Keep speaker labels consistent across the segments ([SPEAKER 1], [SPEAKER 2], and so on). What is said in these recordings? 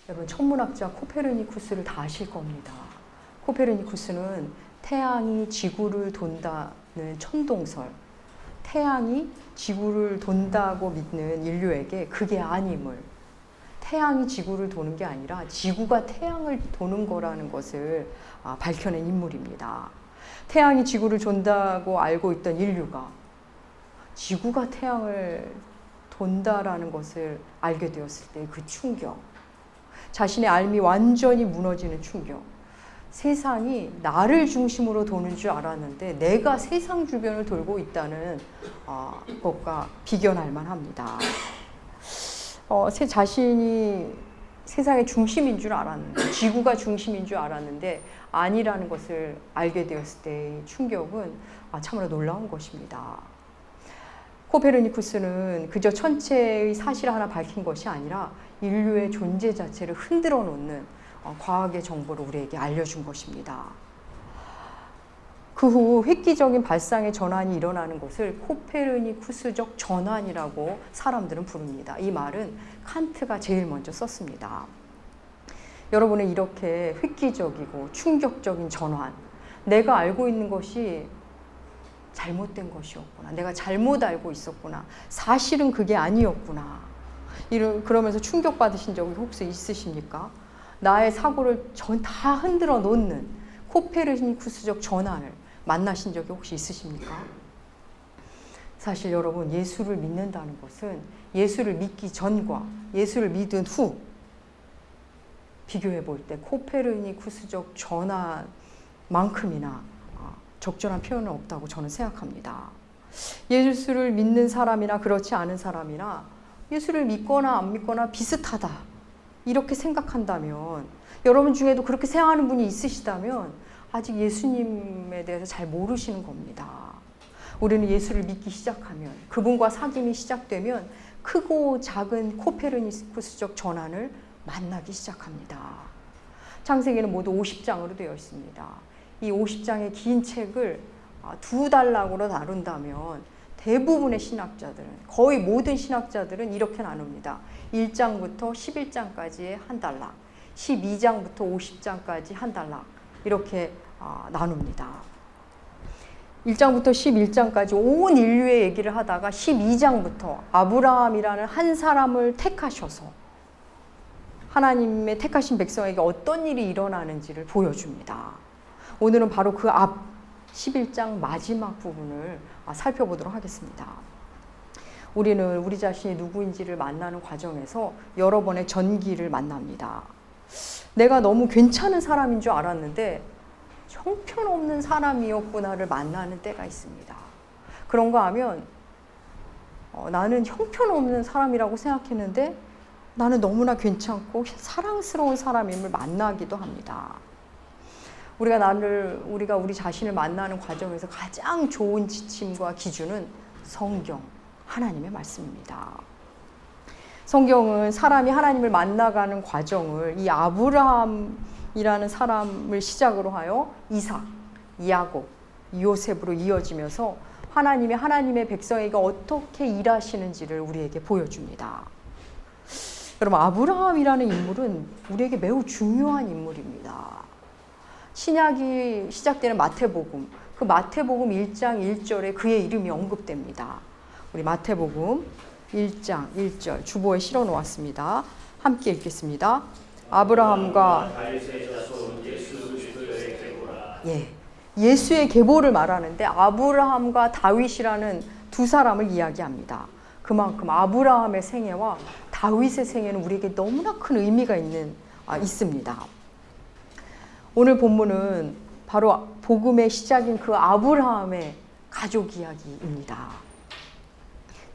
[SPEAKER 1] 여러분, 천문학자 코페르니쿠스를 다 아실 겁니다. 코페르니쿠스는 태양이 지구를 돈다는 천동설, 태양이 지구를 돈다고 믿는 인류에게 그게 아님을, 태양이 지구를 도는 게 아니라 지구가 태양을 도는 거라는 것을 밝혀낸 인물입니다. 태양이 지구를 돈다고 알고 있던 인류가 지구가 태양을 돈다라는 것을 알게 되었을 때 그 충격, 자신의 삶이 완전히 무너지는 충격, 세상이 나를 중심으로 도는 줄 알았는데 내가 세상 주변을 돌고 있다는 것과 비견할 만합니다. 자신이 세상의 중심인 줄 알았는데, 지구가 중심인 줄 알았는데 아니라는 것을 알게 되었을 때의 충격은 참으로 놀라운 것입니다. 코페르니쿠스는 그저 천체의 사실 하나 밝힌 것이 아니라 인류의 존재 자체를 흔들어 놓는 과학의 정보를 우리에게 알려준 것입니다. 그 후 획기적인 발상의 전환이 일어나는 것을 코페르니쿠스적 전환이라고 사람들은 부릅니다. 이 말은 칸트가 제일 먼저 썼습니다. 여러분은 이렇게 획기적이고 충격적인 전환, 내가 알고 있는 것이 잘못된 것이었구나, 내가 잘못 알고 있었구나, 사실은 그게 아니었구나, 그러면서 충격받으신 적이 혹시 있으십니까? 나의 사고를 다 흔들어 놓는 코페르니쿠스적 전환을 만나신 적이 혹시 있으십니까? 사실 여러분, 예수를 믿는다는 것은 예수를 믿기 전과 예수를 믿은 후 비교해 볼 때 코페르니쿠스적 전환만큼이나 적절한 표현은 없다고 저는 생각합니다. 예수를 믿는 사람이나 그렇지 않은 사람이나 예수를 믿거나 안 믿거나 비슷하다, 이렇게 생각한다면, 여러분 중에도 그렇게 생각하는 분이 있으시다면 아직 예수님에 대해서 잘 모르시는 겁니다. 우리는 예수를 믿기 시작하면, 그분과 사귐이 시작되면 크고 작은 코페르니쿠스적 전환을 만나기 시작합니다. 창세기는 모두 50장으로 되어 있습니다. 이 50장의 긴 책을 2단락으로 다룬다면 대부분의 신학자들은, 거의 모든 신학자들은 이렇게 나눕니다. 1장부터 11장까지의 한 단락, 12장부터 50장까지 한 단락, 이렇게 나눕니다. 1장부터 11장까지 온 인류의 얘기를 하다가 12장부터 아브라함이라는 한 사람을 택하셔서 하나님의 택하신 백성에게 어떤 일이 일어나는지를 보여줍니다. 오늘은 바로 그 앞 11장 마지막 부분을 살펴보도록 하겠습니다. 우리는 우리 자신이 누구인지를 만나는 과정에서 여러 번의 전기를 만납니다. 내가 너무 괜찮은 사람인 줄 알았는데 형편없는 사람이었구나를 만나는 때가 있습니다. 그런가 하면 나는 형편없는 사람이라고 생각했는데 나는 너무나 괜찮고 사랑스러운 사람임을 만나기도 합니다. 우리가 우리 자신을 만나는 과정에서 가장 좋은 지침과 기준은 성경, 하나님의 말씀입니다. 성경은 사람이 하나님을 만나가는 과정을 이 아브라함이라는 사람을 시작으로 하여 이삭, 야곱, 요셉으로 이어지면서 하나님의 백성에게 어떻게 일하시는지를 우리에게 보여줍니다. 여러분, 아브라함이라는 인물은 우리에게 매우 중요한 인물입니다. 신약이 시작되는 마태복음, 그 마태복음 1장 1절에 그의 이름이 언급됩니다. 우리 마태복음 1장 1절 주보에 실어 놓았습니다. 함께 읽겠습니다. 아브라함과 예수의 계보를 말하는데 아브라함과 다윗이라는 두 사람을 이야기합니다. 그만큼 아브라함의 생애와 다윗의 생애는 우리에게 너무나 큰 의미가 있습니다. 오늘 본문은 바로 복음의 시작인 그 아브라함의 가족 이야기입니다.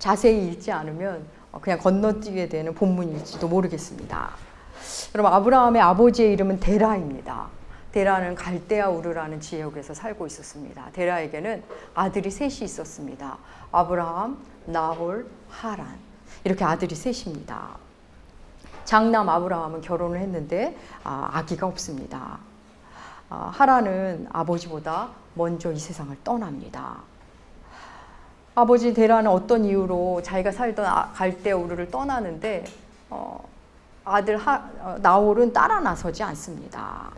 [SPEAKER 1] 자세히 읽지 않으면 그냥 건너뛰게 되는 본문일지도 모르겠습니다. 여러분, 아브라함의 아버지의 이름은 데라입니다. 데라는 갈대아 우르라는 지역에서 살고 있었습니다. 데라에게는 아들이 셋이 있었습니다. 아브라함, 나홀, 하란, 이렇게 아들이 셋입니다. 장남 아브라함은 결혼을 했는데 아기가 없습니다. 하란은 아버지보다 먼저 이 세상을 떠납니다. 아버지 데라는 어떤 이유로 자기가 살던 갈대아 우르를 떠나는데 아들 나홀은 따라 나서지 않습니다.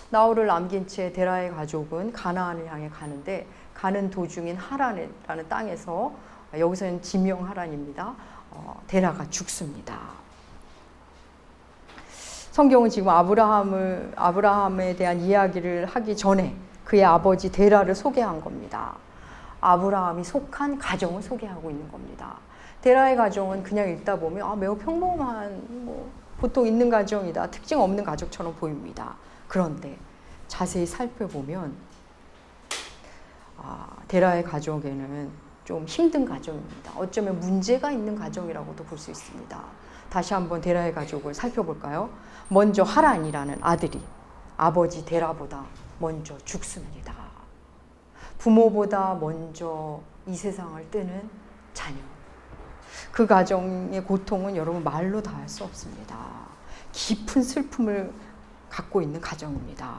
[SPEAKER 1] 나홀을 남긴 채 데라의 가족은 가나안을 향해 가는데 가는 도중인 하란이라는 땅에서 여기서는 지명 하란입니다. 데라가 죽습니다. 성경은 지금 아브라함에 대한 이야기를 하기 전에 그의 아버지 데라를 소개한 겁니다. 아브라함이 속한 가정을 소개하고 있는 겁니다. 데라의 가정은 그냥 읽다 보면 매우 평범한 보통 있는 가정이다, 특징 없는 가족처럼 보입니다. 그런데 자세히 살펴보면 데라의 가족에는 좀 힘든 가정입니다. 어쩌면 문제가 있는 가정이라고도 볼 수 있습니다. 다시 한번 데라의 가족을 살펴볼까요? 먼저 하란이라는 아들이 아버지 데라보다 먼저 죽습니다. 부모보다 먼저 이 세상을 뜨는 자녀. 그 가정의 고통은 여러분 말로 다 할 수 없습니다. 깊은 슬픔을 갖고 있는 가정입니다.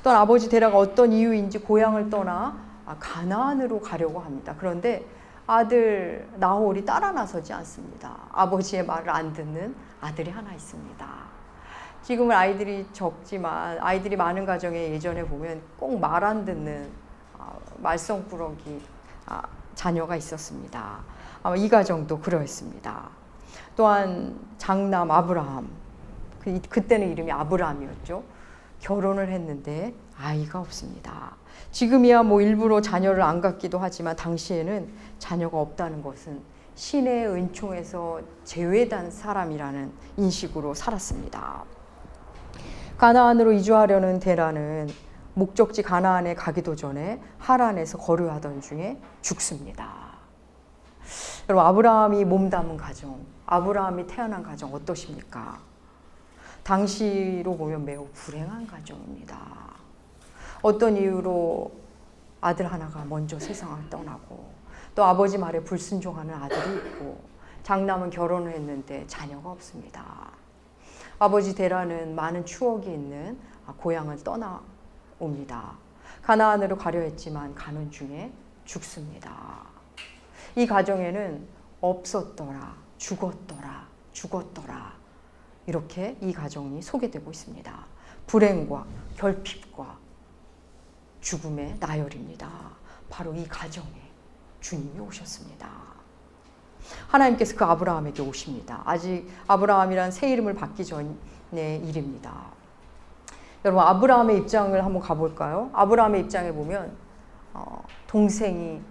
[SPEAKER 1] 또한 아버지 데라가 어떤 이유인지 고향을 떠나 가나안으로 가려고 합니다. 그런데 아들 나홀이 따라 나서지 않습니다. 아버지의 말을 안 듣는 아들이 하나 있습니다. 지금은 아이들이 적지만 아이들이 많은 가정에 예전에 보면 꼭 말 안 듣는 말썽꾸러기 자녀가 있었습니다. 아마 이 가정도 그러했습니다. 또한 장남 아브라함, 그때는 이름이 아브라함이었죠. 결혼을 했는데 아이가 없습니다. 지금이야 일부러 자녀를 안 갖기도 하지만 당시에는 자녀가 없다는 것은 신의 은총에서 제외된 사람이라는 인식으로 살았습니다. 가나안으로 이주하려는 데라는 목적지 가나안에 가기도 전에 하란에서 거류하던 중에 죽습니다. 여러분, 아브라함이 몸담은 가정, 아브라함이 태어난 가정 어떠십니까? 당시로 보면 매우 불행한 가정입니다. 어떤 이유로 아들 하나가 먼저 세상을 떠나고 또 아버지 말에 불순종하는 아들이 있고 장남은 결혼을 했는데 자녀가 없습니다. 아버지 데라는 많은 추억이 있는 고향을 떠나옵니다. 가나안으로 가려 했지만 가는 중에 죽습니다. 이 가정에는 없었더라, 죽었더라 이렇게 이 가정이 소개되고 있습니다. 불행과 결핍과 죽음의 나열입니다. 바로 이 가정에 주님이 오셨습니다. 하나님께서 그 아브라함에게 오십니다. 아직 아브라함이란 새 이름을 받기 전의 일입니다. 여러분, 아브라함의 입장을 한번 가볼까요? 아브라함의 입장에 보면 동생이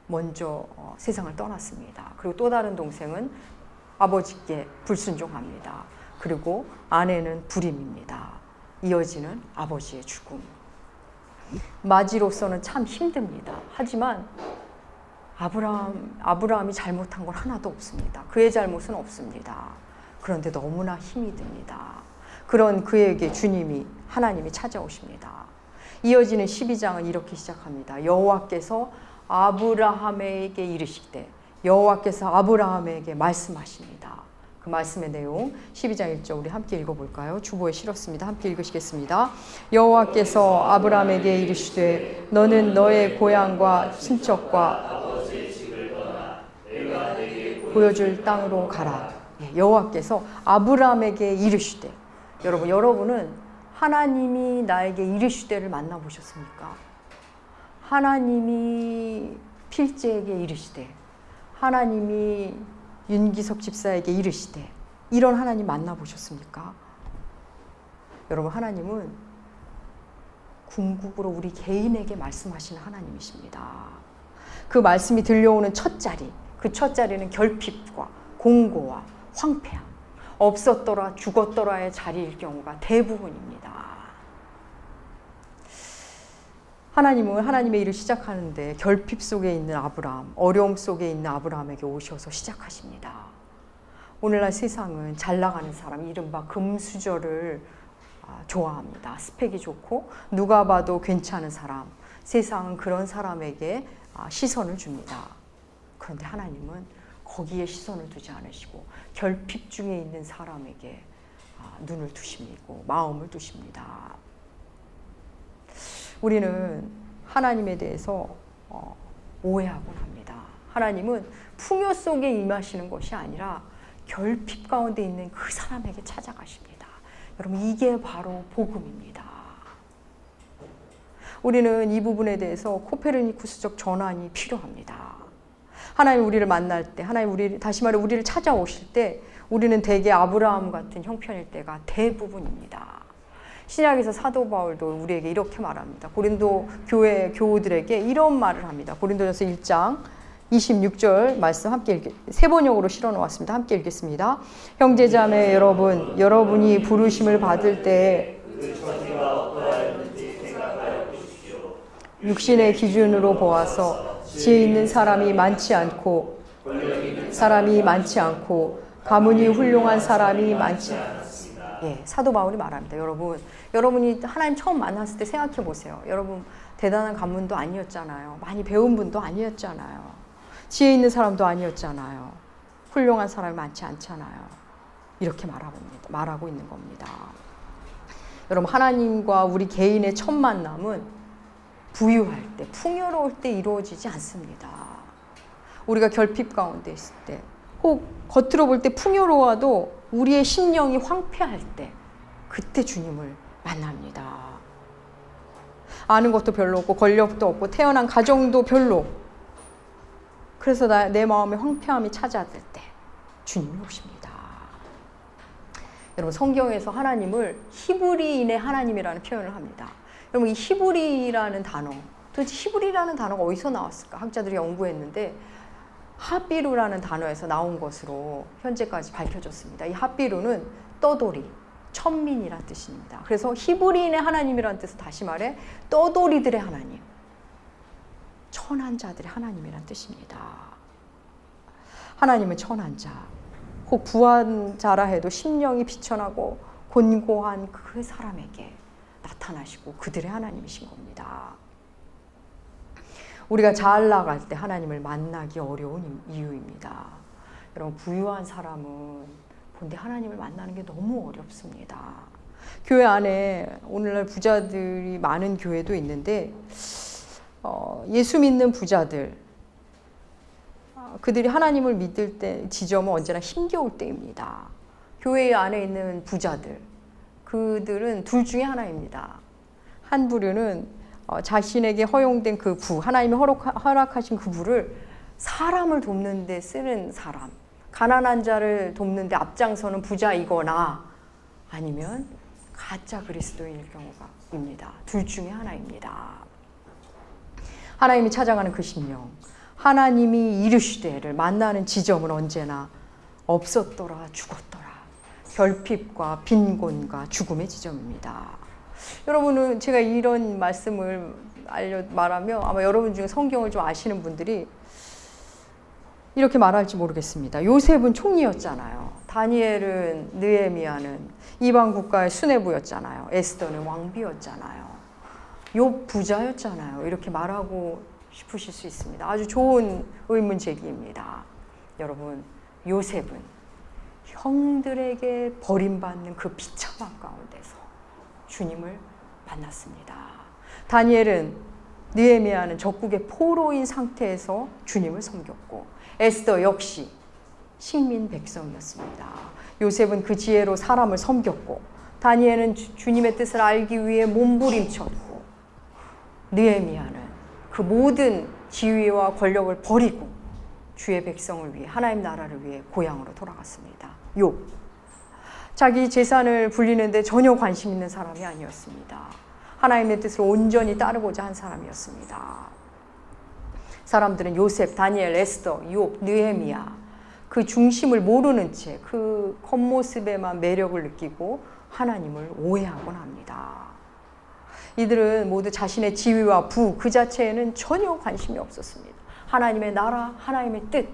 [SPEAKER 1] 먼저 세상을 떠났습니다. 그리고 또 다른 동생은 아버지께 불순종합니다. 그리고 아내는 불임입니다. 이어지는 아버지의 죽음. 마지로서는 참 힘듭니다. 하지만 아브라함이 잘못한 건 하나도 없습니다. 그의 잘못은 없습니다. 그런데 너무나 힘이 듭니다. 그런 그에게 하나님이 찾아오십니다. 이어지는 12장은 이렇게 시작합니다. 여호와께서 아브라함에게 이르시되, 여호와께서 아브라함에게 말씀하십니다. 그 말씀의 내용 12장 1절 우리 함께 읽어볼까요? 주보에 실었습니다. 함께 읽으시겠습니다. 여호와께서 아브라함에게 이르시되 너는 너의 고향과 친척과 보여줄 땅으로 가라. 여호와께서 아브라함에게 이르시되, 여러분은 하나님이 나에게 이르시되를 만나보셨습니까? 하나님이 필제에게 이르시되, 하나님이 윤기석 집사에게 이르시되, 이런 하나님 만나보셨습니까? 여러분, 하나님은 궁극으로 우리 개인에게 말씀하시는 하나님이십니다. 그 말씀이 들려오는 첫 자리, 그 첫 자리는 결핍과 공고와 황폐함, 없었더라 죽었더라의 자리일 경우가 대부분입니다. 하나님은 하나님의 일을 시작하는데 결핍 속에 있는 아브라함, 어려움 속에 있는 아브라함에게 오셔서 시작하십니다. 오늘날 세상은 잘 나가는 사람, 이른바 금수저를 좋아합니다. 스펙이 좋고 누가 봐도 괜찮은 사람, 세상은 그런 사람에게 시선을 줍니다. 그런데 하나님은 거기에 시선을 두지 않으시고 결핍 중에 있는 사람에게 눈을 두시고 마음을 두십니다. 우리는 하나님에 대해서 오해하곤 합니다. 하나님은 풍요 속에 임하시는 것이 아니라 결핍 가운데 있는 그 사람에게 찾아가십니다. 여러분, 이게 바로 복음입니다. 우리는 이 부분에 대해서 코페르니쿠스적 전환이 필요합니다. 하나님 우리를 만날 때, 하나님 다시 말해 우리를 찾아오실 때 우리는 대개 아브라함 같은 형편일 때가 대부분입니다. 신약에서 사도 바울도 우리에게 이렇게 말합니다. 고린도 교회 교우들에게 이런 말을 합니다. 고린도전서 1장 26절 말씀 함께 세 번역으로 실어 놓았습니다. 함께 읽겠습니다. 형제자매 여러분, 여러분이 부르심을 받을 때 육신의 기준으로 보아서 지혜 있는 사람이 많지 않고 가문이 훌륭한 사람이 많지 않았습니다. 예, 사도 바울이 말합니다. 여러분이 하나님 처음 만났을 때 생각해 보세요. 여러분 대단한 가문도 아니었잖아요. 많이 배운 분도 아니었잖아요. 지혜 있는 사람도 아니었잖아요. 훌륭한 사람이 많지 않잖아요. 이렇게 말하고 있는 겁니다. 여러분, 하나님과 우리 개인의 첫 만남은 부유할 때, 풍요로울 때 이루어지지 않습니다. 우리가 결핍 가운데 있을 때, 혹 겉으로 볼 때 풍요로워도 우리의 심령이 황폐할 때, 그때 주님을 만납니다. 아는 것도 별로 없고 권력도 없고 태어난 가정도 별로, 그래서 내 마음에 황폐함이 찾아들 때 주님이 오십니다. 여러분, 성경에서 하나님을 히브리인의 하나님이라는 표현을 합니다. 여러분, 이 히브리라는 단어, 도대체 히브리라는 단어가 어디서 나왔을까? 학자들이 연구했는데 하비루라는 단어에서 나온 것으로 현재까지 밝혀졌습니다. 이 하비루는 떠돌이, 천민이란 뜻입니다. 그래서 히브리인의 하나님이라는 뜻은 다시 말해 떠돌이들의 하나님, 천한 자들의 하나님이란 뜻입니다. 하나님은 천한 자, 혹 부한 자라 해도 심령이 비천하고 곤고한 그 사람에게 나타나시고 그들의 하나님이신 겁니다. 우리가 잘 나갈 때 하나님을 만나기 어려운 이유입니다. 여러분, 부유한 사람은 본데 하나님을 만나는 게 너무 어렵습니다. 교회 안에 오늘날 부자들이 많은 교회도 있는데 예수 믿는 부자들, 그들이 하나님을 믿을 때 지점은 언제나 힘겨울 때입니다. 교회 안에 있는 부자들, 그들은 둘 중에 하나입니다. 한 부류는 자신에게 허용된 그 부, 하나님이 허락하신 그 부를 사람을 돕는 데 쓰는 사람, 가난한 자를 돕는 데 앞장서는 부자이거나 아니면 가짜 그리스도인일 경우입니다. 둘 중에 하나입니다. 하나님이 찾아가는 그 심령, 하나님이 이르시되를 만나는 지점은 언제나 없었더라, 죽었더라, 결핍과 빈곤과 죽음의 지점입니다. 여러분은 제가 이런 말씀을 말하면 아마 여러분 중에 성경을 좀 아시는 분들이 이렇게 말할지 모르겠습니다. 요셉은 총리였잖아요. 다니엘은, 느헤미야는 이방 국가의 수뇌부였잖아요. 에스더는 왕비였잖아요. 욥 부자였잖아요. 이렇게 말하고 싶으실 수 있습니다. 아주 좋은 의문 제기입니다. 여러분, 요셉은 형들에게 버림받는 그 비참한 가운데서 주님을 만났습니다. 다니엘은, 느헤미야는 적국의 포로인 상태에서 주님을 섬겼고, 에스더 역시 식민 백성이었습니다. 요셉은 그 지혜로 사람을 섬겼고, 다니엘은 주님의 뜻을 알기 위해 몸부림쳤고, 느헤미야는 그 모든 지위와 권력을 버리고 주의 백성을 위해, 하나님 나라를 위해 고향으로 돌아갔습니다. 욥, 자기 재산을 불리는데 전혀 관심 있는 사람이 아니었습니다. 하나님의 뜻을 온전히 따르고자 한 사람이었습니다. 사람들은 요셉, 다니엘, 에스더, 욥, 느헤미야, 그 중심을 모르는 채 그 겉모습에만 매력을 느끼고 하나님을 오해하곤 합니다. 이들은 모두 자신의 지위와 부, 그 자체에는 전혀 관심이 없었습니다. 하나님의 나라, 하나님의 뜻,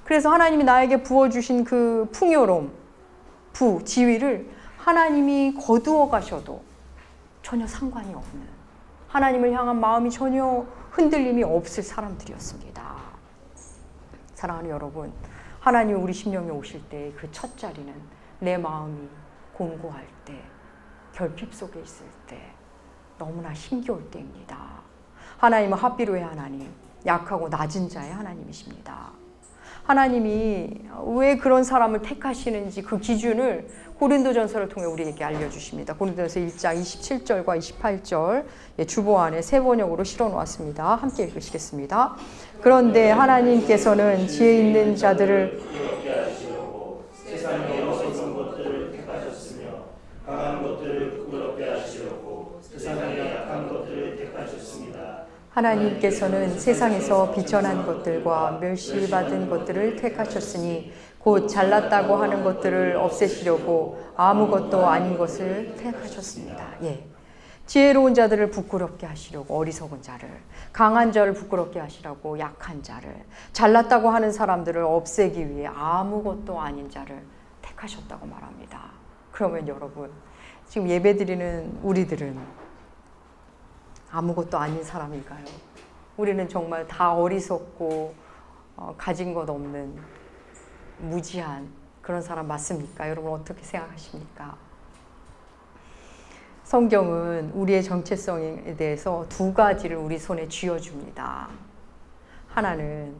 [SPEAKER 1] 그래서 하나님이 나에게 부어주신 그 풍요로움, 부, 지위를 하나님이 거두어 가셔도 전혀 상관이 없는, 하나님을 향한 마음이 전혀 흔들림이 없을 사람들이었습니다. 사랑하는 여러분, 하나님이 우리 심령에 오실 때 그 첫 자리는 내 마음이 곤고할 때, 결핍 속에 있을 때, 너무나 힘겨울 때입니다. 하나님은 합비루의 하나님, 약하고 낮은 자의 하나님이십니다. 하나님이 왜 그런 사람을 택하시는지 그 기준을 고린도전서를 통해 우리에게 알려주십니다. 고린도전서 1장 27절과 28절 주보 안에 세 번역으로 실어 놓았습니다. 함께 읽으시겠습니다. 그런데 하나님께서는 지혜 있는 자들을
[SPEAKER 2] 세상에 어리석은 것들을 택하셨으며 강한 것들을 부끄럽게 하시려고 세상에 약한 것들을 택하셨습니다.
[SPEAKER 1] 하나님께서는 세상에서 비천한 것들과 멸시받은 것들을 택하셨으니 곧 잘났다고 하는 것들을 없애시려고 아무것도 아닌 것을 택하셨습니다. 지혜로운 자들을 부끄럽게 하시려고 어리석은 자를, 강한 자를 부끄럽게 하시라고 약한 자를, 잘났다고 하는 사람들을 없애기 위해 아무것도 아닌 자를 택하셨다고 말합니다. 그러면 여러분, 지금 예배드리는 우리들은 아무것도 아닌 사람일까요? 우리는 정말 다 어리석고 가진 것 없는 무지한 그런 사람 맞습니까? 여러분 어떻게 생각하십니까? 성경은 우리의 정체성에 대해서 두 가지를 우리 손에 쥐어줍니다. 하나는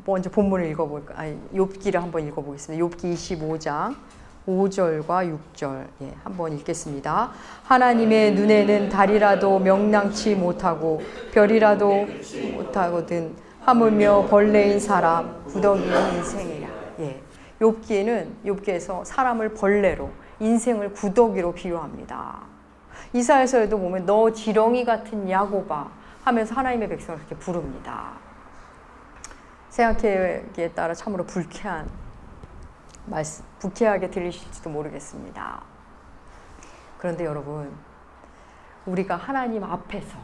[SPEAKER 1] 먼저 본문을 욥기를 한번 읽어보겠습니다. 욥기 25장 5절과 6절 한번 읽겠습니다. 하나님의 눈에는 달이라도 명랑치 못하고 별이라도 못하거든 하물며 벌레인 사람 구더기인 인생이라. 욥기에서 사람을 벌레로 인생을 구더기로 비유합니다. 이사야서에도 보면 너 지렁이 같은 야곱아 하면서 하나님의 백성을 그렇게 부릅니다. 생각하기에 따라 참으로 불쾌하게 들리실지도 모르겠습니다. 그런데 여러분, 우리가 하나님 앞에서,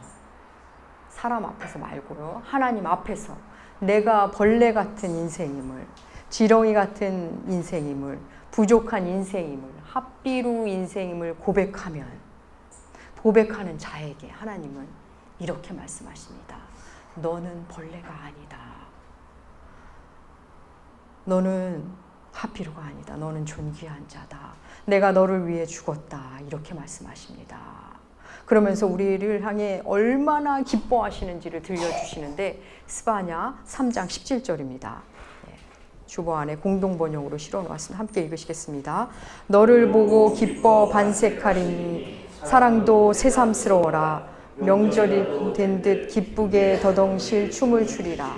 [SPEAKER 1] 사람 앞에서 말고요, 하나님 앞에서 내가 벌레 같은 인생임을, 지렁이 같은 인생임을, 부족한 인생임을, 합비루 인생임을 고백하는 자에게 하나님은 이렇게 말씀하십니다. 너는 벌레가 아니다. 너는 합비루가 아니다. 너는 존귀한 자다. 내가 너를 위해 죽었다. 이렇게 말씀하십니다. 그러면서 우리를 향해 얼마나 기뻐하시는지를 들려주시는데 스바냐 3장 17절입니다. 주보 안에 공동번역으로 실어놓았습니다. 함께 읽으시겠습니다. 너를 보고 기뻐 반색하리니 사랑도 새삼스러워라. 명절이 된 듯 기쁘게 더덩실 춤을 추리라.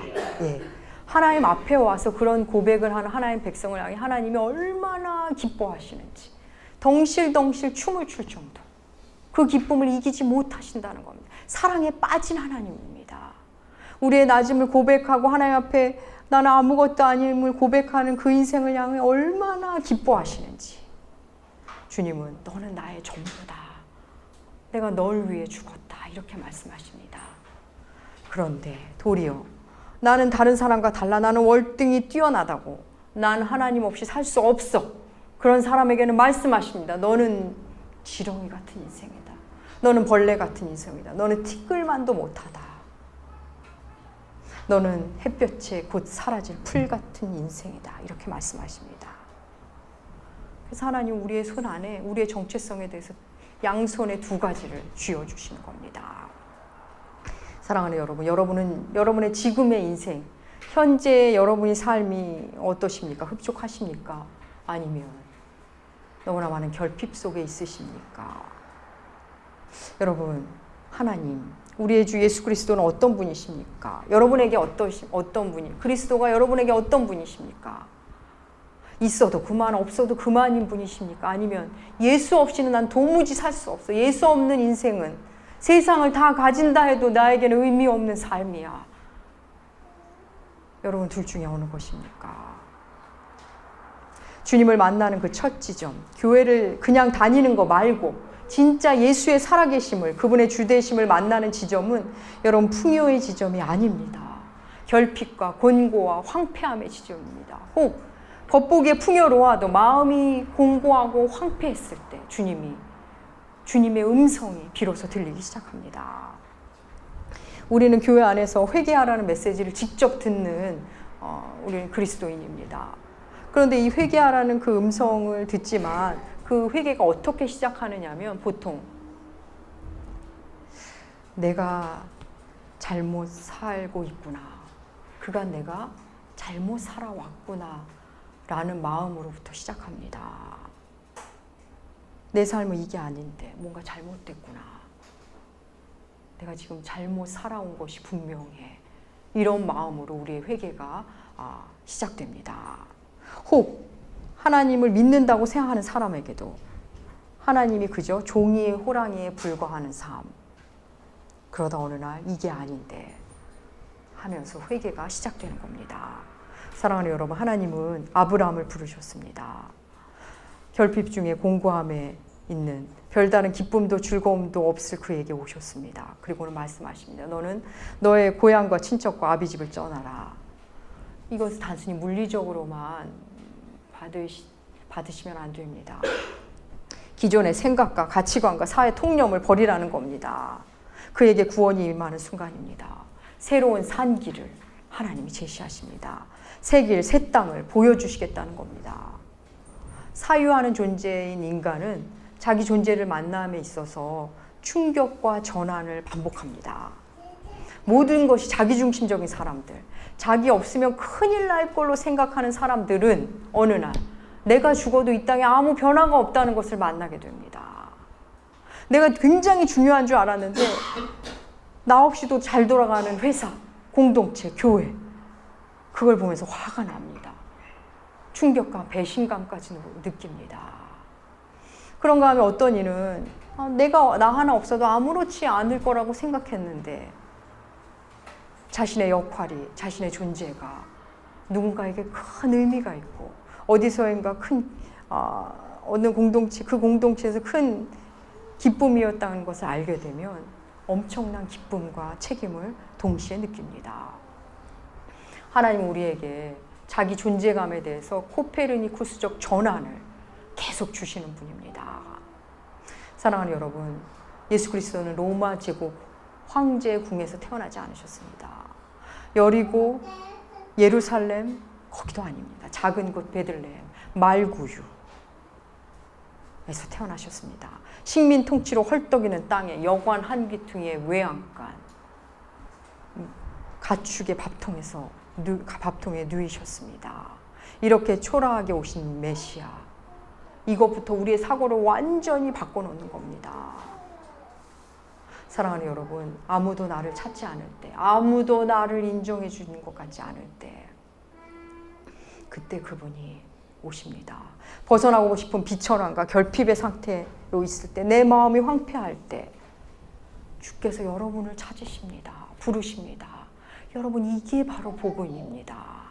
[SPEAKER 1] 하나님 앞에 와서 그런 고백을 하는 하나님 백성을 향해 하나님이 얼마나 기뻐하시는지 덩실덩실 춤을 출 정도, 그 기쁨을 이기지 못하신다는 겁니다. 사랑에 빠진 하나님입니다. 우리의 낮음을 고백하고 하나님 앞에 나는 아무것도 아님을 고백하는 그 인생을 향해 얼마나 기뻐하시는지. 주님은 너는 나의 전부다. 내가 널 위해 죽었다. 이렇게 말씀하십니다. 그런데 도리어 나는 다른 사람과 달라. 나는 월등히 뛰어나다고. 난 하나님 없이 살 수 없어. 그런 사람에게는 말씀하십니다. 너는 지렁이 같은 인생이다. 너는 벌레 같은 인생이다. 너는 티끌만도 못하다. 너는 햇볕에 곧 사라질 풀 같은 인생이다. 이렇게 말씀하십니다. 그래서 하나님 우리의 손 안에 우리의 정체성에 대해서 양손에 두 가지를 쥐어주시는 겁니다. 사랑하는 여러분, 여러분의 지금의 인생, 현재 여러분의 삶이 어떠십니까? 흡족하십니까? 아니면 너무나 많은 결핍 속에 있으십니까? 여러분, 하나님, 우리의 주 예수 그리스도는 어떤 분이십니까? 여러분에게 어떤 분이, 그리스도가 여러분에게 어떤 분이십니까? 있어도 그만, 없어도 그만인 분이십니까? 아니면 예수 없이는 난 도무지 살 수 없어. 예수 없는 인생은 세상을 다 가진다 해도 나에게는 의미 없는 삶이야. 여러분 둘 중에 어느 것입니까? 주님을 만나는 그 첫 지점, 교회를 그냥 다니는 거 말고 진짜 예수의 살아계심을, 그분의 주되심을 만나는 지점은 여러분 풍요의 지점이 아닙니다. 결핍과 곤고와 황폐함의 지점입니다. 혹 겉보기에 풍요로워도 마음이 공고하고 황폐했을 때 주님의 음성이 비로소 들리기 시작합니다. 우리는 교회 안에서 회개하라는 메시지를 직접 듣는 우리는 그리스도인입니다. 그런데 이 회개하라는 그 음성을 듣지만 그 회개가 어떻게 시작하느냐면 보통 내가 잘못 살고 있구나. 그간 내가 잘못 살아왔구나 라는 마음으로부터 시작합니다. 내 삶은 이게 아닌데 뭔가 잘못됐구나. 내가 지금 잘못 살아온 것이 분명해. 이런 마음으로 우리의 회개가 시작됩니다. 혹 하나님을 믿는다고 생각하는 사람에게도 하나님이 그저 종이의 호랑이에 불과하는 삶. 그러다 어느 날 이게 아닌데 하면서 회개가 시작되는 겁니다. 사랑하는 여러분, 하나님은 아브라함을 부르셨습니다. 결핍 중에 공고함에 있는 별다른 기쁨도 즐거움도 없을 그에게 오셨습니다. 그리고는 말씀하십니다. 너는 너의 고향과 친척과 아비집을 떠나라. 이것은 단순히 물리적으로만 받으시면 안 됩니다. 기존의 생각과 가치관과 사회 통념을 버리라는 겁니다. 그에게 구원이 임하는 순간입니다. 새로운 산길을 하나님이 제시하십니다. 새 길, 새 땅을 보여주시겠다는 겁니다. 사유하는 존재인 인간은 자기 존재를 만남에 있어서 충격과 전환을 반복합니다. 모든 것이 자기중심적인 사람들, 자기 없으면 큰일 날 걸로 생각하는 사람들은 어느 날 내가 죽어도 이 땅에 아무 변화가 없다는 것을 만나게 됩니다. 내가 굉장히 중요한 줄 알았는데 나 없이도 잘 돌아가는 회사, 공동체, 교회, 그걸 보면서 화가 납니다. 충격과 배신감까지 느낍니다. 그런가 하면 어떤 이는 나 하나 없어도 아무렇지 않을 거라고 생각했는데 자신의 역할이, 자신의 존재가 누군가에게 큰 의미가 있고 어디서인가 어느 공동체, 그 공동체에서 큰 기쁨이었다는 것을 알게 되면 엄청난 기쁨과 책임을 동시에 느낍니다. 하나님은 우리에게 자기 존재감에 대해서 코페르니쿠스적 전환을 계속 주시는 분입니다. 사랑하는 여러분, 예수 그리스도는 로마 제국 황제의 궁에서 태어나지 않으셨습니다. 여리고, 예루살렘, 거기도 아닙니다. 작은 곳 베들레헴, 말구유에서 태어나셨습니다. 식민 통치로 헐떡이는 땅에 여관 한 귀퉁이의 외양간, 가축의 밥통에 누이셨습니다. 이렇게 초라하게 오신 메시아, 이것부터 우리의 사고를 완전히 바꿔놓는 겁니다. 사랑하는 여러분, 아무도 나를 찾지 않을 때, 아무도 나를 인정해 주는 것 같지 않을 때, 그때 그분이 오십니다. 벗어나고 싶은 비천함과 결핍의 상태로 있을 때, 내 마음이 황폐할 때 주께서 여러분을 찾으십니다. 부르십니다. 여러분, 이게 바로 복음입니다.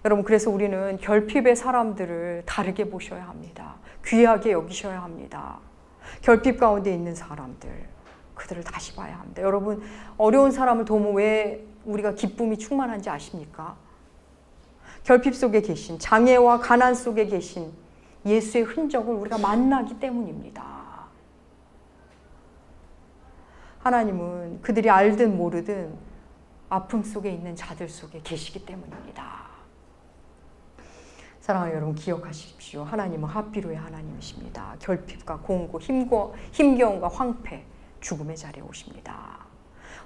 [SPEAKER 1] 여러분, 그래서 우리는 결핍의 사람들을 다르게 보셔야 합니다. 귀하게 여기셔야 합니다. 결핍 가운데 있는 사람들, 그들을 다시 봐야 합니다. 여러분, 어려운 사람을 도우면 왜 우리가 기쁨이 충만한지 아십니까? 결핍 속에 계신, 장애와 가난 속에 계신 예수의 흔적을 우리가 만나기 때문입니다. 하나님은 그들이 알든 모르든 아픔 속에 있는 자들 속에 계시기 때문입니다. 사랑하는 여러분, 기억하십시오. 하나님은 하피로의 하나님이십니다. 결핍과 공고, 힘겨움과 황폐, 죽음의 자리에 오십니다.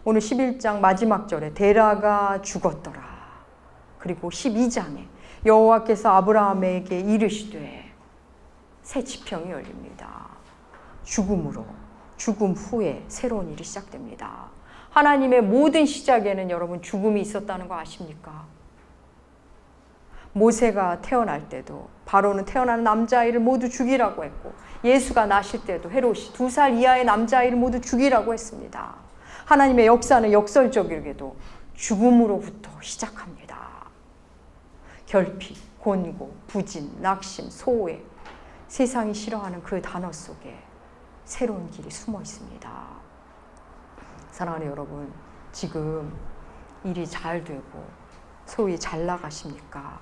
[SPEAKER 1] 오늘 11장 마지막 절에 데라가 죽었더라. 그리고 12장에 여호와께서 아브라함에게 이르시되 새 지평이 열립니다. 죽음 후에 새로운 일이 시작됩니다. 하나님의 모든 시작에는 여러분 죽음이 있었다는 거 아십니까? 모세가 태어날 때도 바로는 태어나는 남자아이를 모두 죽이라고 했고, 예수가 나실 때도 헤롯이 2살 이하의 남자아이를 모두 죽이라고 했습니다. 하나님의 역사는 역설적이게도 죽음으로부터 시작합니다. 결핍, 곤고, 부진, 낙심, 소외, 세상이 싫어하는 그 단어 속에 새로운 길이 숨어 있습니다. 사랑하는 여러분, 지금 일이 잘 되고 소위 잘 나가십니까?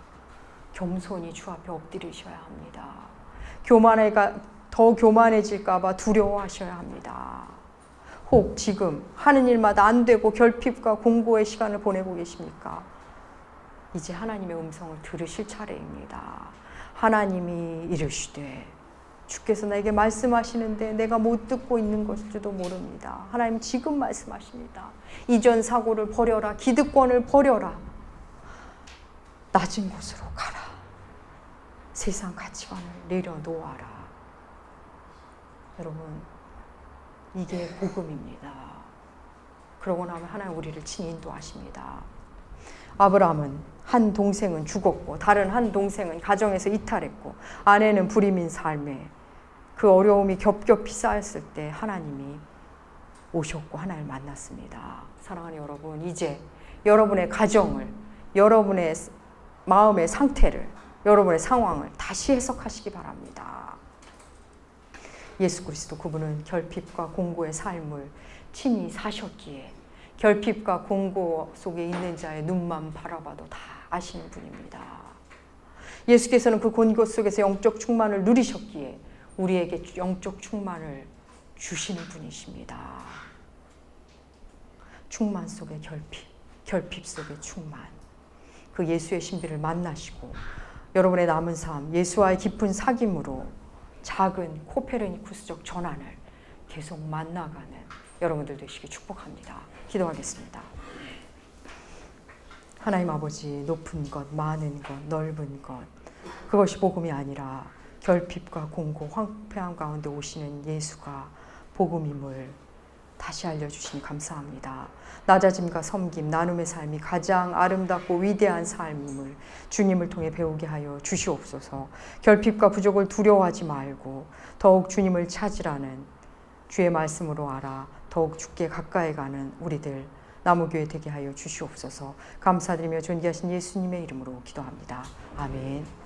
[SPEAKER 1] 겸손히 주 앞에 엎드리셔야 합니다. 더 교만해질까 봐 두려워하셔야 합니다. 혹 지금 하는 일마다 안 되고 결핍과 공고의 시간을 보내고 계십니까? 이제 하나님의 음성을 들으실 차례입니다. 하나님이 이르시되, 주께서 나에게 말씀하시는데 내가 못 듣고 있는 것일지도 모릅니다. 하나님 지금 말씀하십니다. 이전 사고를 버려라. 기득권을 버려라. 낮은 곳으로 가라. 세상 가치관을 내려놓아라. 여러분, 이게 복음입니다. 그러고 나면 하나님 우리를 친히 인도하십니다. 아브라함은 한 동생은 죽었고 다른 한 동생은 가정에서 이탈했고 아내는 불임인 삶에 그 어려움이 겹겹이 쌓였을 때 하나님이 오셨고 하나님을 만났습니다. 사랑하는 여러분, 이제 여러분의 가정을, 여러분의 마음의 상태를, 여러분의 상황을 다시 해석하시기 바랍니다. 예수 그리스도 그분은 결핍과 공고의 삶을 친히 사셨기에 결핍과 공고 속에 있는 자의 눈만 바라봐도 다 아시는 분입니다. 예수께서는 그 공고 속에서 영적 충만을 누리셨기에 우리에게 영적 충만을 주시는 분이십니다. 충만 속의 결핍, 결핍 속의 충만. 그 예수의 신비를 만나시고 여러분의 남은 삶, 예수와의 깊은 사귐으로 작은 코페르니쿠스적 전환을 계속 만나가는 여러분들 되시길 축복합니다. 기도하겠습니다. 하나님 아버지, 높은 것, 많은 것, 넓은 것, 그것이 복음이 아니라 결핍과 공고, 황폐함 가운데 오시는 예수가 복음임을 다시 알려주시니 감사합니다. 낮아짐과 섬김, 나눔의 삶이 가장 아름답고 위대한 삶임을 주님을 통해 배우게 하여 주시옵소서. 결핍과 부족을 두려워하지 말고 더욱 주님을 찾으라는 주의 말씀으로 알아 더욱 주께 가까이 가는 우리들 나무교회 되게 하여 주시옵소서. 감사드리며 존귀하신 예수님의 이름으로 기도합니다. 아멘.